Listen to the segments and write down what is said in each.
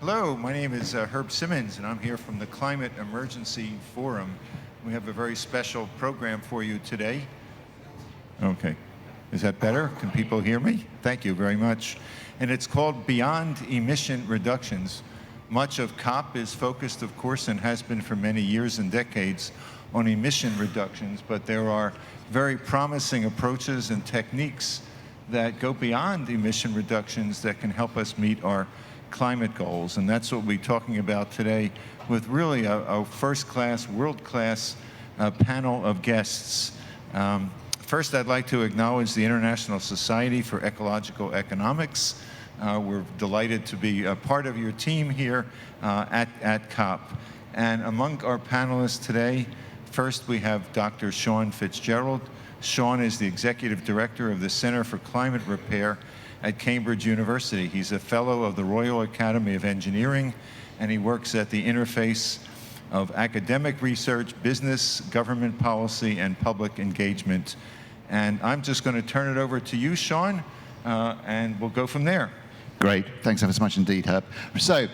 Hello, my name is Herb Simmons, and I'm here from the Climate Emergency Forum. We have a very special program for you today. Okay, is that better? Can people hear me? Thank you very much. And it's called Beyond Emission Reductions. Much of COP is focused, of course, and has been for many years and decades, on emission reductions, but there are very promising approaches and techniques that go beyond emission reductions that can help us meet our climate goals. And that's what we're talking about today with really a first-class, world-class panel of guests. First, I'd like to acknowledge the International Society for Ecological Economics. We're delighted to be a part of your team here at COP. And among our panelists today, first we have Dr. Sean Fitzgerald. Sean is the Executive Director of the Center for Climate Repair at Cambridge University. He's a fellow of the Royal Academy of Engineering, and he works at the interface of academic research, business, government policy, and public engagement. And I'm just going to turn it over to you, Sean, and we'll go from there. Great. Thanks ever so much indeed, Herb. So,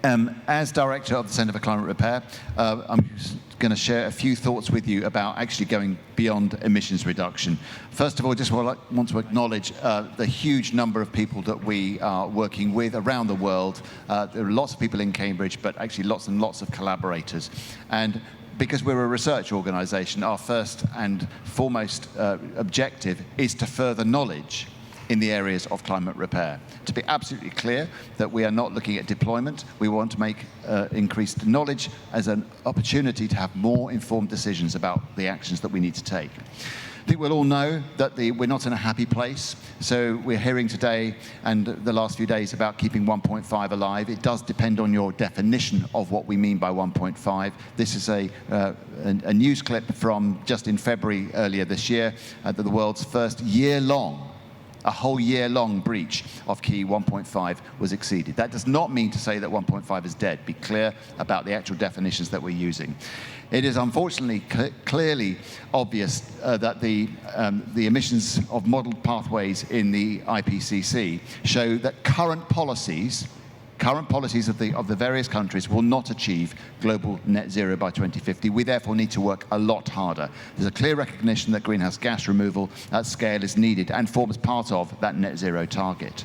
as Director of the Center for Climate Repair, I'm going to share a few thoughts with you about actually going beyond emissions reduction. First of all, just want to acknowledge the huge number of people that we are working with around the world. There are lots of people in Cambridge, but actually lots and lots of collaborators. And because we're a research organization, our first and foremost objective is to further knowledge in the areas of climate repair. To be absolutely clear that we are not looking at deployment, we want to make increased knowledge as an opportunity to have more informed decisions about the actions that we need to take. I think we'll all know that we're not in a happy place, so we're hearing today and the last few days about keeping 1.5 alive. It does depend on your definition of what we mean by 1.5. This is a news clip from just in February earlier this year, that the world's first a whole year-long breach of key 1.5 was exceeded. That does not mean to say that 1.5 is dead. Be clear about the actual definitions that we're using. It is unfortunately clearly obvious that the emissions of modelled pathways in the IPCC show that current policies of the various countries will not achieve global net zero by 2050. We therefore need to work a lot harder. There's a clear recognition that greenhouse gas removal at scale is needed and forms part of that net zero target.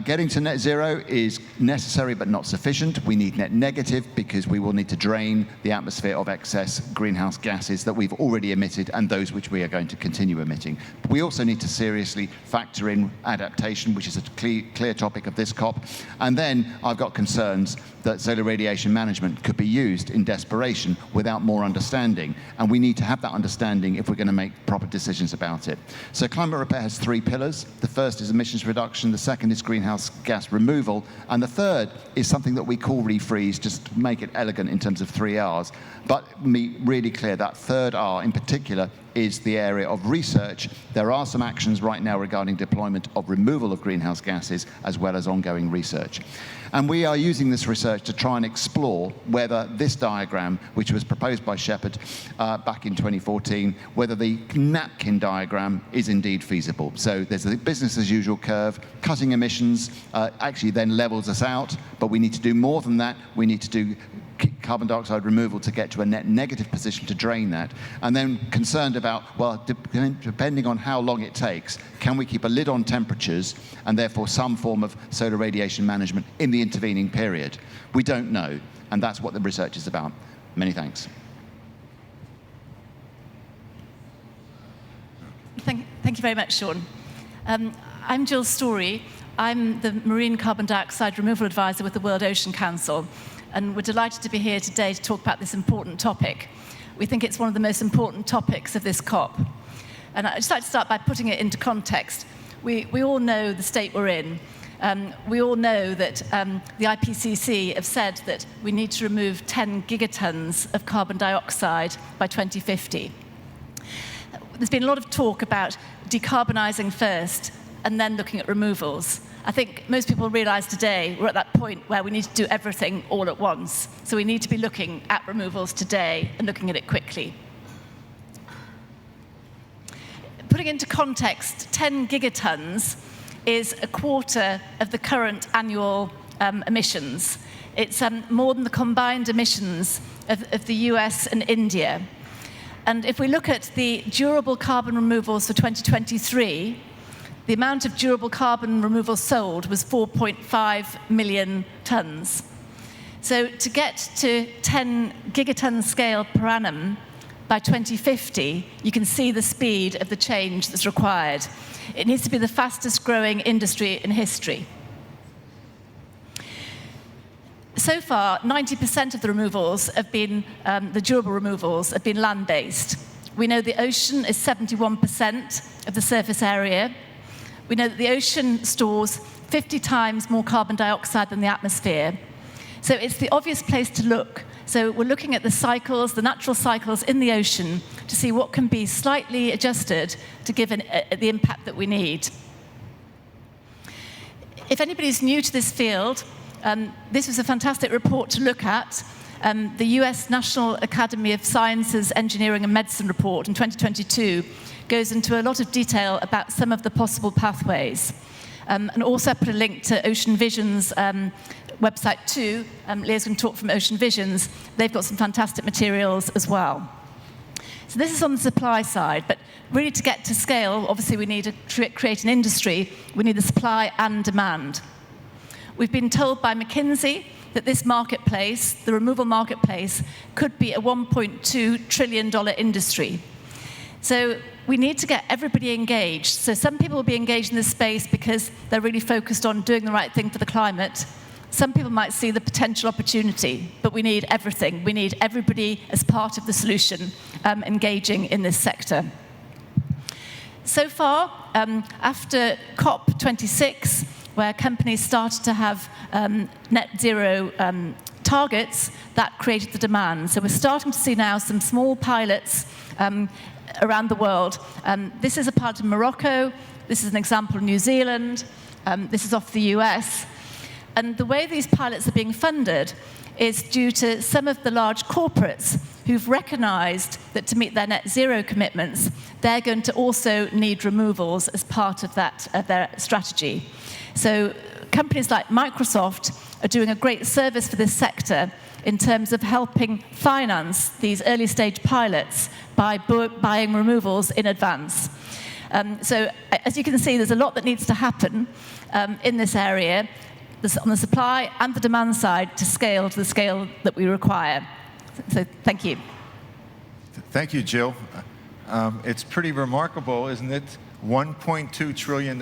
Getting to net zero is necessary but not sufficient. We need net negative because we will need to drain the atmosphere of excess greenhouse gases that we've already emitted and those which we are going to continue emitting. We also need to seriously factor in adaptation, which is a clear topic of this COP. And then I've got concerns that solar radiation management could be used in desperation without more understanding. And we need to have that understanding if we're going to make proper decisions about it. So climate repair has three pillars. The first is emissions reduction. The second is greenhouse gas removal. And the third is something that we call refreeze, just to make it elegant in terms of 3 Rs. But be really clear, that third R in particular is the area of research. There are some actions right now regarding deployment of removal of greenhouse gases as well as ongoing research. And we are using this research to try and explore whether this diagram, which was proposed by Shepard back in 2014, whether the napkin diagram is indeed feasible. So there's a business as usual curve. Cutting emissions actually then levels us out, but we need to do more than that. We need to do carbon dioxide removal to get to a net negative position to drain that, and then concerned about, well, depending on how long it takes, can we keep a lid on temperatures and therefore some form of solar radiation management in the intervening period? We don't know, and that's what the research is about. Many thanks. Thank you very much, Sean. I'm Jill Story. I'm the Marine Carbon Dioxide Removal Advisor with the World Ocean Council, and we're delighted to be here today to talk about this important topic. We think it's one of the most important topics of this COP. And I'd just like to start by putting it into context. We all know the state we're in. We all know that the IPCC have said that we need to remove 10 gigatons of carbon dioxide by 2050. There's been a lot of talk about decarbonising first and then looking at removals. I think most people realize today we're at that point where we need to do everything all at once. So we need to be looking at removals today and looking at it quickly. Putting into context, 10 gigatons is a quarter of the current annual emissions. It's more than the combined emissions of the US and India. And if we look at the durable carbon removals for 2023, the amount of durable carbon removal sold was 4.5 million tons. So to get to 10 gigaton scale per annum by 2050, you can see the speed of the change that's required. It needs to be the fastest growing industry in history. So far, 90% of the removals have been, the durable removals have been land-based. We know the ocean is 71% of the surface area. We know that the ocean stores 50 times more carbon dioxide than the atmosphere. So it's the obvious place to look. So we're looking at the cycles, the natural cycles in the ocean, to see what can be slightly adjusted to give the impact that we need. If anybody's new to this field, this was a fantastic report to look at. The US National Academy of Sciences, Engineering and Medicine report in 2022 goes into a lot of detail about some of the possible pathways. And also I put a link to Ocean Vision's website too. Leah's going to talk from Ocean Visions. They've got some fantastic materials as well. So this is on the supply side, but really to get to scale, obviously we need to create an industry. We need the supply and demand. We've been told by McKinsey that this marketplace, the removal marketplace, could be a $1.2 trillion industry. So we need to get everybody engaged. So some people will be engaged in this space because they're really focused on doing the right thing for the climate. Some people might see the potential opportunity, but we need everything. We need everybody as part of the solution engaging in this sector. So far, after COP26, where companies started to have net zero targets, that created the demand. So we're starting to see now some small pilots around the world. This is a part of Morocco. This is an example of New Zealand. This is off the US. And the way these pilots are being funded is due to some of the large corporates who've recognized that to meet their net zero commitments, they're going to also need removals as part of that, of their strategy. So companies like Microsoft are doing a great service for this sector in terms of helping finance these early stage pilots by buying removals in advance. So as you can see, there's a lot that needs to happen in this area, on the supply and the demand side, to scale to the scale that we require. So thank you. Thank you, Jill. It's pretty remarkable, isn't it? $1.2 trillion.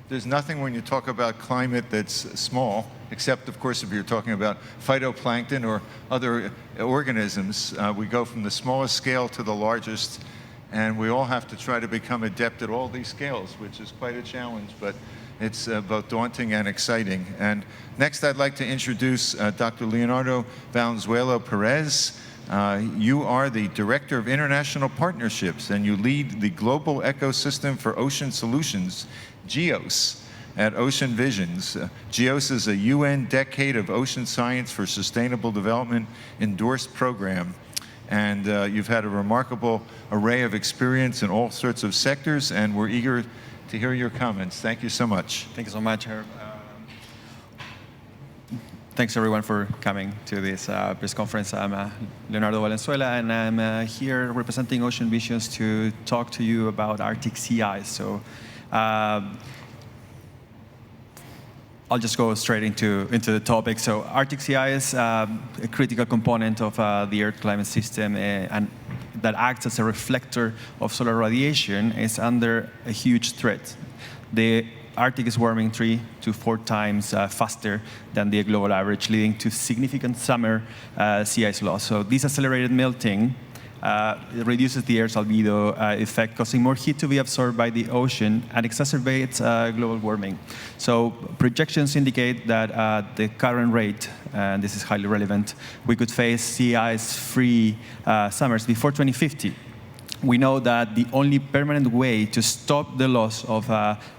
There's nothing when you talk about climate that's small, except, of course, if you're talking about phytoplankton or other organisms. We go from the smallest scale to the largest, and we all have to try to become adept at all these scales, which is quite a challenge, but it's both daunting and exciting. And next, I'd like to introduce Dr. Leonardo Valenzuela Perez. You are the Director of International Partnerships, and you lead the Global Ecosystem for Ocean Solutions, GEOS, at Ocean Visions. GEOS is a UN Decade of Ocean Science for Sustainable Development endorsed program. And you've had a remarkable array of experience in all sorts of sectors, and we're eager to hear your comments. Thank you so much. Thank you so much, Herb. Thanks, everyone, for coming to this press conference. I'm Leonardo Valenzuela, and I'm here representing Ocean Visions to talk to you about Arctic sea ice. So I'll just go straight into the topic. So Arctic sea ice, a critical component of the Earth climate system, and that acts as a reflector of solar radiation, is under a huge threat. The Arctic is warming 3 to 4 times faster than the global average, leading to significant summer sea ice loss. So this accelerated melting it reduces the Earth's albedo effect, causing more heat to be absorbed by the ocean and exacerbates global warming. So projections indicate that at the current rate, and this is highly relevant, we could face sea ice-free summers before 2050. We know that the only permanent way to stop the loss of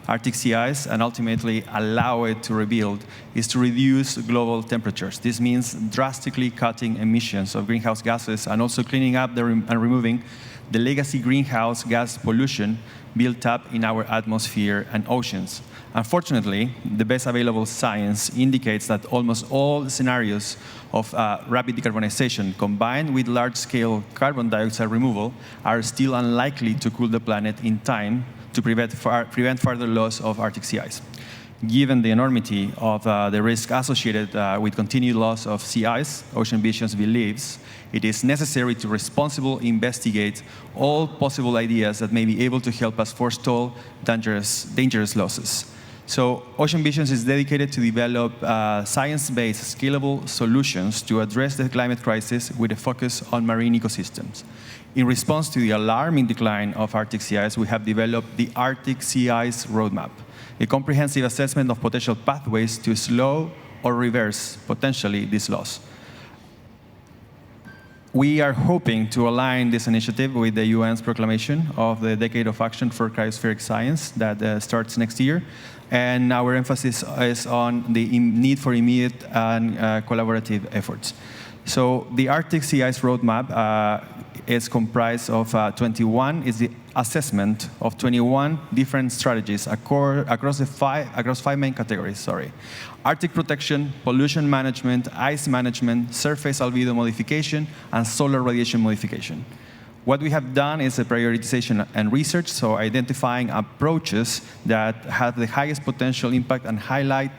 Arctic sea ice and ultimately allow it to rebuild is to reduce global temperatures. This means drastically cutting emissions of greenhouse gases and also cleaning up and removing the legacy greenhouse gas pollution built up in our atmosphere and oceans. Unfortunately, the best available science indicates that almost all scenarios of rapid decarbonization combined with large-scale carbon dioxide removal are still unlikely to cool the planet in time to prevent further loss of Arctic sea ice. Given the enormity of the risk associated with continued loss of sea ice, Ocean Visions believes it is necessary to responsibly investigate all possible ideas that may be able to help us forestall dangerous losses. So Ocean Visions is dedicated to develop science-based, scalable solutions to address the climate crisis with a focus on marine ecosystems. In response to the alarming decline of Arctic sea ice, we have developed the Arctic Sea Ice Roadmap, a comprehensive assessment of potential pathways to slow or reverse, potentially, this loss. We are hoping to align this initiative with the UN's proclamation of the Decade of Action for Cryospheric Science that starts next year. And our emphasis is on the need for immediate and collaborative efforts. So the Arctic Sea Ice Roadmap is comprised of 21, is the assessment of 21 different strategies across five main categories, Arctic protection, pollution management, ice management, surface albedo modification, and solar radiation modification. What we have done is a prioritization and research, so identifying approaches that have the highest potential impact and highlight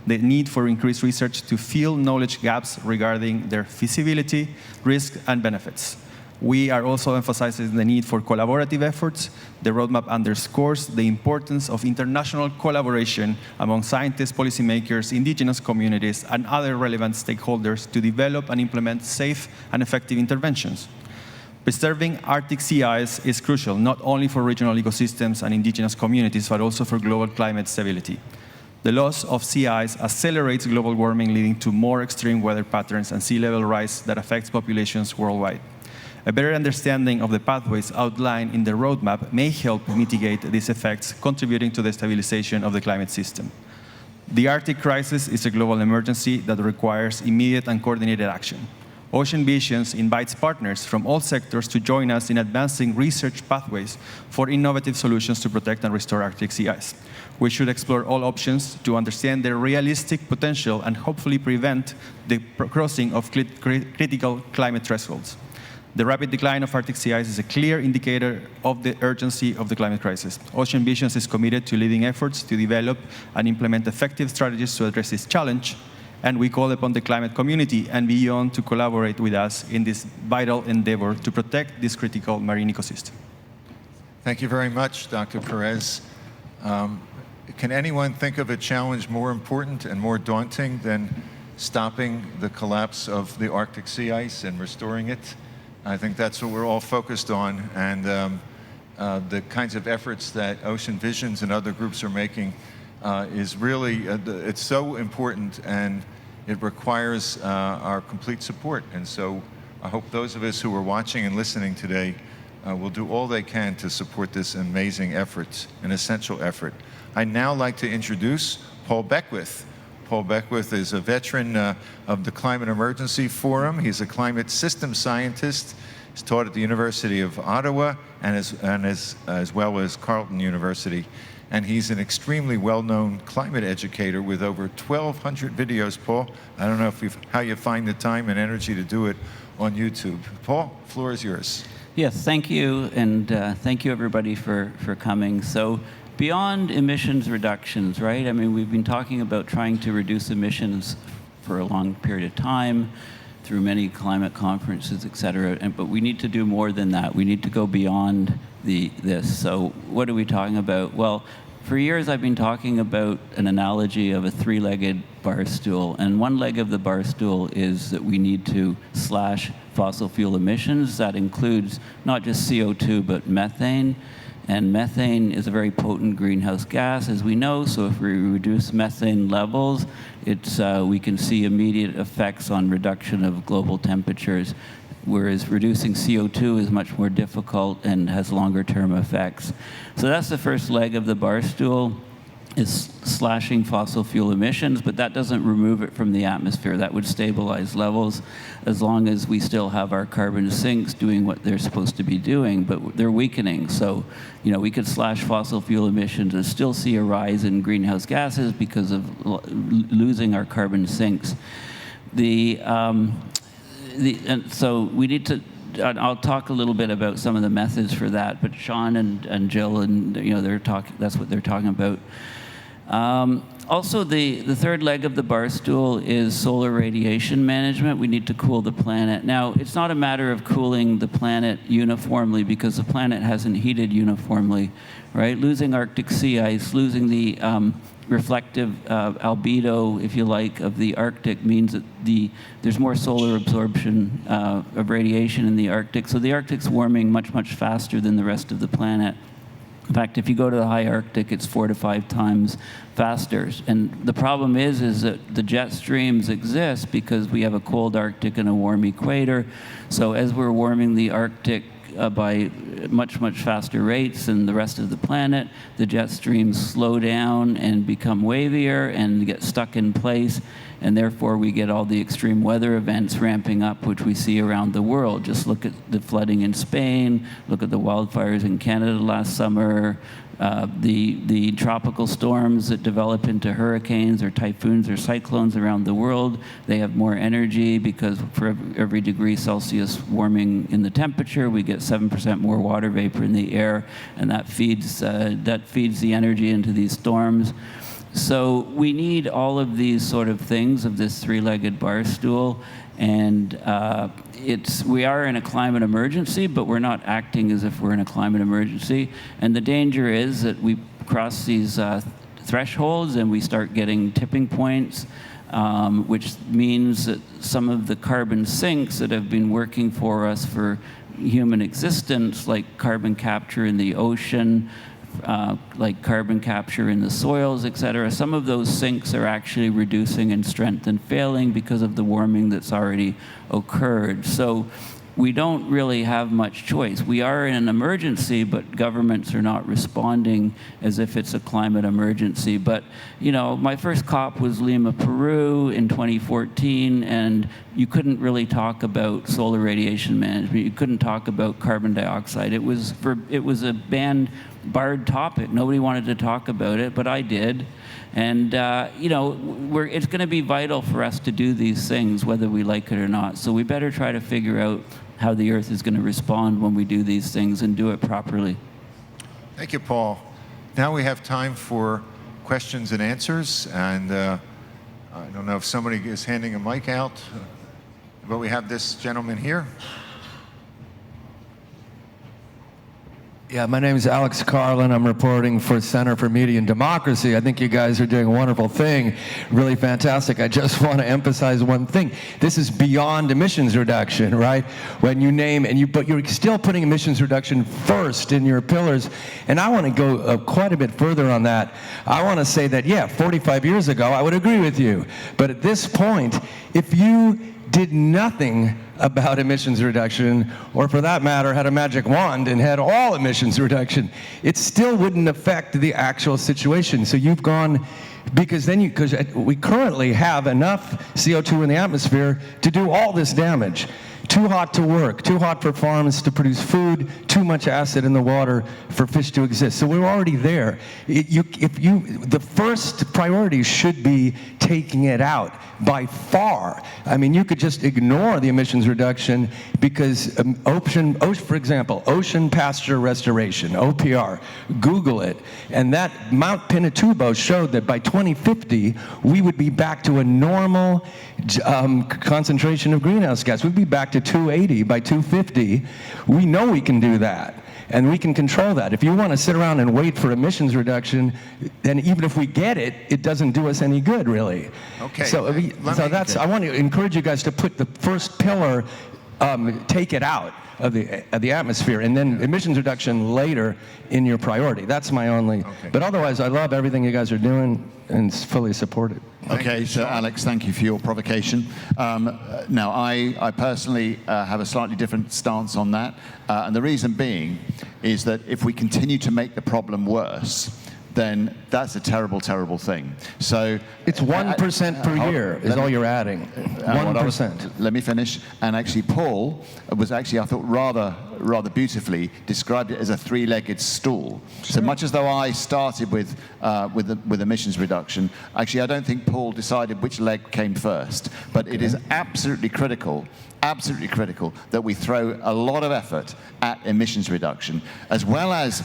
the need for increased research to fill knowledge gaps regarding their feasibility, risk, and benefits. We are also emphasizing the need for collaborative efforts. The roadmap underscores the importance of international collaboration among scientists, policymakers, indigenous communities, and other relevant stakeholders to develop and implement safe and effective interventions. Preserving Arctic sea ice is crucial, not only for regional ecosystems and indigenous communities, but also for global climate stability. The loss of sea ice accelerates global warming, leading to more extreme weather patterns and sea level rise that affects populations worldwide. A better understanding of the pathways outlined in the roadmap may help mitigate these effects, contributing to the stabilization of the climate system. The Arctic crisis is a global emergency that requires immediate and coordinated action. Ocean Visions invites partners from all sectors to join us in advancing research pathways for innovative solutions to protect and restore Arctic sea ice. We should explore all options to understand their realistic potential and hopefully prevent the crossing of critical climate thresholds. The rapid decline of Arctic sea ice is a clear indicator of the urgency of the climate crisis. Ocean Visions is committed to leading efforts to develop and implement effective strategies to address this challenge, and we call upon the climate community and beyond to collaborate with us in this vital endeavor to protect this critical marine ecosystem. Thank you very much, Dr. Perez. Can anyone think of a challenge more important and more daunting than stopping the collapse of the Arctic sea ice and restoring it? I think that's what we're all focused on, and the kinds of efforts that Ocean Visions and other groups are making is really, it's so important, and it requires our complete support. And so I hope those of us who are watching and listening today will do all they can to support this amazing effort, an essential effort. I'd now like to introduce Paul Beckwith. Paul Beckwith is a veteran of the Climate Emergency Forum. He's a climate system scientist. He's taught at the University of Ottawa and as well as Carleton University. And he's an extremely well-known climate educator with over 1,200 videos. Paul, I don't know how you find the time and energy to do it on YouTube. Paul, the floor is yours. Yes, thank you, and thank you everybody for coming. So beyond emissions reductions, right? I mean, we've been talking about trying to reduce emissions for a long period of time through many climate conferences, et cetera, but we need to do more than that. We need to go beyond this. So what are we talking about? Well, for years I've been talking about an analogy of a three-legged bar stool, and one leg of the bar stool is that we need to slash fossil fuel emissions. That includes not just CO2, but methane. And methane is a very potent greenhouse gas, as we know, so if we reduce methane levels, we can see immediate effects on reduction of global temperatures, whereas reducing CO2 is much more difficult and has longer-term effects. So that's the first leg of the bar stool. is slashing fossil fuel emissions, but that doesn't remove it from the atmosphere. That would stabilize levels as long as we still have our carbon sinks doing what they're supposed to be doing, but they're weakening. So, you know, we could slash fossil fuel emissions and still see a rise in greenhouse gases because of losing our carbon sinks. and so we need to, I'll talk a little bit about some of the methods for that, but Sean and Jill, and you know, that's what they're talking about. Also, the third leg of the bar stool is solar radiation management. We need to cool the planet. Now, it's not a matter of cooling the planet uniformly because the planet hasn't heated uniformly, right? Losing Arctic sea ice, losing the reflective albedo, if you like, of the Arctic means that there's more solar absorption of radiation in the Arctic. So the Arctic's warming much, much faster than the rest of the planet. In fact, if you go to the high Arctic, it's 4 to 5 times faster. And the problem is that the jet streams exist because we have a cold Arctic and a warm equator. So as we're warming the Arctic by much, much faster rates than the rest of the planet, the jet streams slow down and become wavier and get stuck in place. And therefore, we get all the extreme weather events ramping up, which we see around the world. Just look at the flooding in Spain, look at the wildfires in Canada last summer, the tropical storms that develop into hurricanes or typhoons or cyclones around the world. They have more energy because for every degree Celsius warming in the temperature, we get 7% more water vapor in the air, and that feeds the energy into these storms. So we need all of these sort of things of this three-legged bar stool, and we are in a climate emergency, but we're not acting as if we're in a climate emergency. And the danger is that we cross these thresholds and we start getting tipping points, which means that some of the carbon sinks that have been working for us for human existence, like carbon capture in the ocean, like carbon capture in the soils, et cetera, some of those sinks are actually reducing in strength and failing because of the warming that's already occurred. So we don't really have much choice. We are in an emergency, but governments are not responding as if it's a climate emergency. But, you know, my first COP was Lima, Peru in 2014, and you couldn't really talk about solar radiation management. You couldn't talk about carbon dioxide. It was a barred topic. Nobody wanted to talk about it, but I did. And, you know, it's going to be vital for us to do these things, whether we like it or not. So we better try to figure out how the Earth is going to respond when we do these things and do it properly. Thank you, Paul. Now we have time for questions and answers. And I don't know if somebody is handing a mic out, but we have this gentleman here. Yeah, my name is Alex Carlin. I'm reporting for Center for Media and Democracy. I think you guys are doing a wonderful thing, really fantastic. I just want to emphasize one thing. This is beyond emissions reduction, right? When you name, but you're still putting emissions reduction first in your pillars. And I want to go quite a bit further on that. I want to say that, yeah, 45 years ago, I would agree with you. But at this point, if you did nothing about emissions reduction, or for that matter, had a magic wand and had all emissions reduction, it still wouldn't affect the actual situation. So you've gone, because we currently have enough CO2 in the atmosphere to do all this damage. Too hot to work, too hot for farms to produce food, too much acid in the water for fish to exist. So we're already there. The first priority should be taking it out by far. I mean, you could just ignore the emissions reduction because for example, ocean pasture restoration, OPR, Google it. And that Mount Pinatubo showed that by 2050, we would be back to a normal concentration of greenhouse gas. We'd be back to 280 by 250. We know we can do that. And we can control that. If you want to sit around and wait for emissions reduction, then even if we get it, it doesn't do us any good, really. Okay. So I want to encourage you guys to put the first pillar, take it out of the atmosphere, and then emissions reduction later in your priority. That's my only. Okay. But otherwise, I love everything you guys are doing and fully support it. Okay, so Alex, thank you for your provocation. Now, I personally have a slightly different stance on that, and the reason being is that if we continue to make the problem worse, then that's a terrible, terrible thing. So It's 1% per year is all you're adding. 1%. Let me finish. And actually, Paul was actually, I thought, rather beautifully described it as a three-legged stool. So much as though I started with emissions reduction, actually, I don't think Paul decided which leg came first. But it is absolutely critical that we throw a lot of effort at emissions reduction, as well as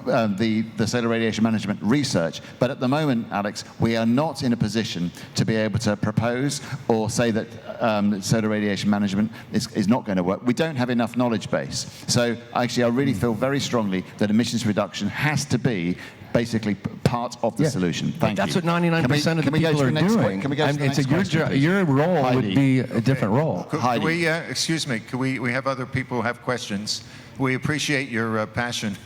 the solar radiation management research. But at the moment, Alex, we are not in a position to be able to propose or say that solar radiation management is not going to work. We don't have enough knowledge base. So actually, I really feel very strongly that emissions reduction has to be basically part of the solution. Thank you. That's what 99% of the people are doing. Can we go to the And next question, please? your role would Heidi. be a different role. Could we, excuse me, could we have other people who have questions? We appreciate your passion.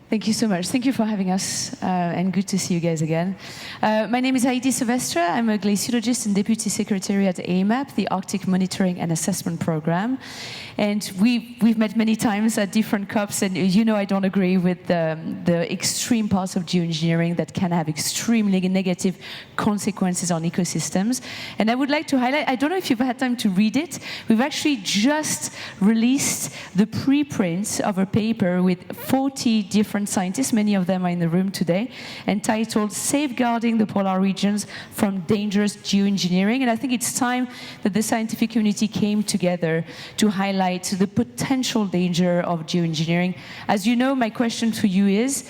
Thank you so much. Thank you for having us, and good to see you guys again. My name is Heidi Silvestre. I'm a glaciologist and deputy secretary at AMAP, the Arctic Monitoring and Assessment Program. And we've met many times at different COPs, and you know I don't agree with the extreme parts of geoengineering that can have extremely negative consequences on ecosystems. And I would like to highlight, I don't know if you've had time to read it, we've actually just released the preprint of a paper with 40 different scientists, many of them are in the room today, entitled Safeguarding the Polar Regions from Dangerous Geoengineering. And I think it's time that the scientific community came together to highlight the potential danger of geoengineering. As you know, my question to you is,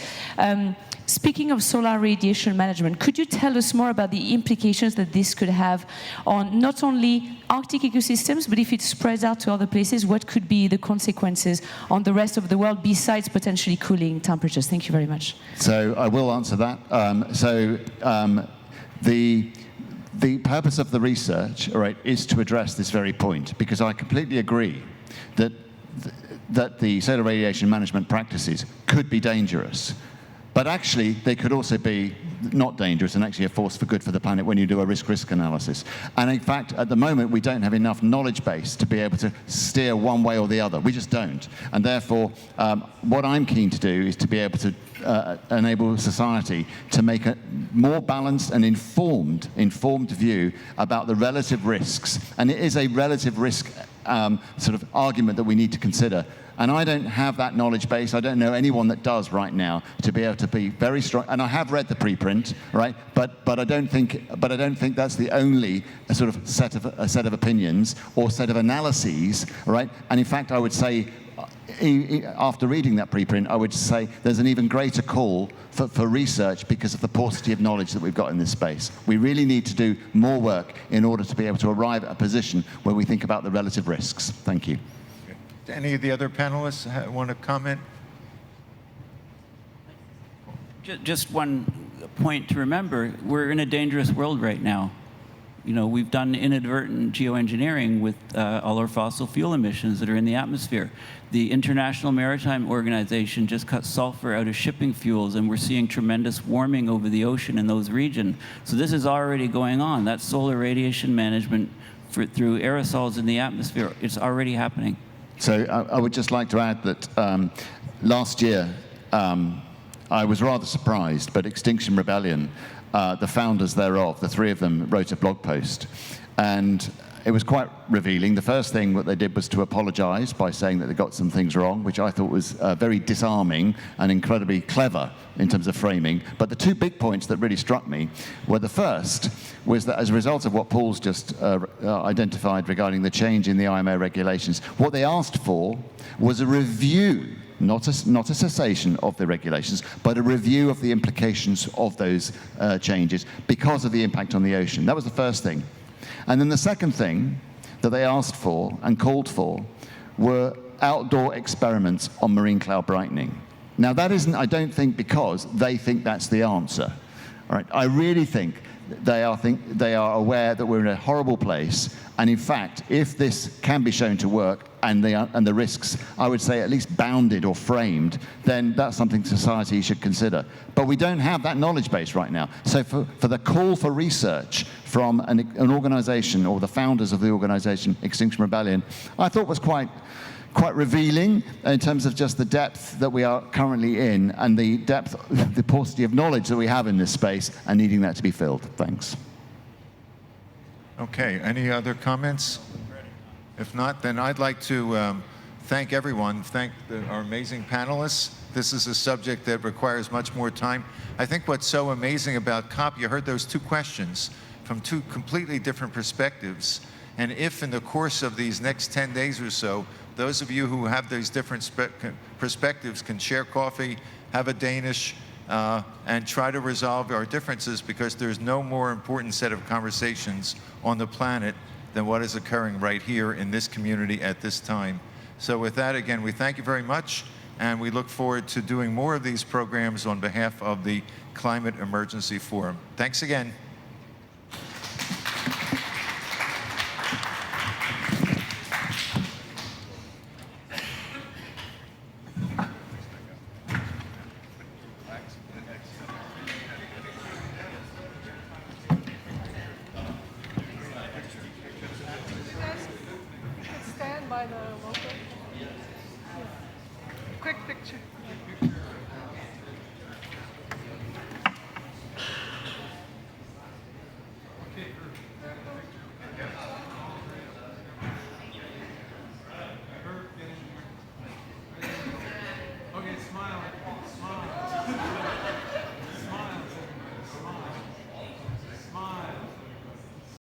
speaking of solar radiation management, could you tell us more about the implications that this could have on not only Arctic ecosystems, but if it spreads out to other places, what could be the consequences on the rest of the world besides potentially cooling temperatures? Thank you very much. So I will answer that. The purpose of the research, all right, is to address this very point, because I completely agree that the solar radiation management practices could be dangerous. But actually, they could also be not dangerous and actually a force for good for the planet when you do a risk-risk analysis. And in fact, at the moment, we don't have enough knowledge base to be able to steer one way or the other. We just don't. And therefore, what I'm keen to do is to be able to enable society to make a more balanced and informed view about the relative risks. And it is a relative risk sort of argument that we need to consider. And I don't have that knowledge base. I don't know anyone that does right now to be able to be very strong. And I have read the preprint, right? But I don't think that's the only sort of set of opinions or set of analyses, right? And in fact, I would say, after reading that preprint, I would say there's an even greater call for research because of the paucity of knowledge that we've got in this space. We really need to do more work in order to be able to arrive at a position where we think about the relative risks. Thank you. Any of the other panelists want to comment? Just one point to remember, we're in a dangerous world right now. You know, we've done inadvertent geoengineering with all our fossil fuel emissions that are in the atmosphere. The International Maritime Organization just cut sulfur out of shipping fuels, and we're seeing tremendous warming over the ocean in those regions. So this is already going on. That's solar radiation management through aerosols in the atmosphere. It's already happening. So I would just like to add that last year, I was rather surprised, but Extinction Rebellion, the founders thereof, the three of them wrote a blog post. And it was quite revealing. The first thing that they did was to apologize by saying that they got some things wrong, which I thought was very disarming and incredibly clever in terms of framing. But the two big points that really struck me were, the first was that as a result of what Paul's just identified regarding the change in the IMO regulations, what they asked for was a review, not a cessation of the regulations, but a review of the implications of those changes because of the impact on the ocean. That was the first thing. And then the second thing that they asked for and called for were outdoor experiments on marine cloud brightening. Now that isn't, I don't think, because they think that's the answer. All right? I really think they are aware that we're in a horrible place. And in fact, if this can be shown to work and the risks, I would say, at least bounded or framed, then that's something society should consider. But we don't have that knowledge base right now. So for the call for research from an organization, or the founders of the organization, Extinction Rebellion, I thought was quite revealing in terms of just the depth that we are currently in, and the depth, the paucity of knowledge that we have in this space, and needing that to be filled. Thanks. Okay, any other comments? If not, then I'd like to thank everyone, thank our amazing panelists. This is a subject that requires much more time. I think what's so amazing about COP, you heard those two questions from two completely different perspectives. And if in the course of these next 10 days or so, those of you who have these different perspectives can share coffee, have a Danish, and try to resolve our differences, because there's no more important set of conversations on the planet than what is occurring right here in this community at this time. So with that, again, we thank you very much, and we look forward to doing more of these programs on behalf of the Climate Emergency Forum. Thanks again. Stand by the local. Quick picture.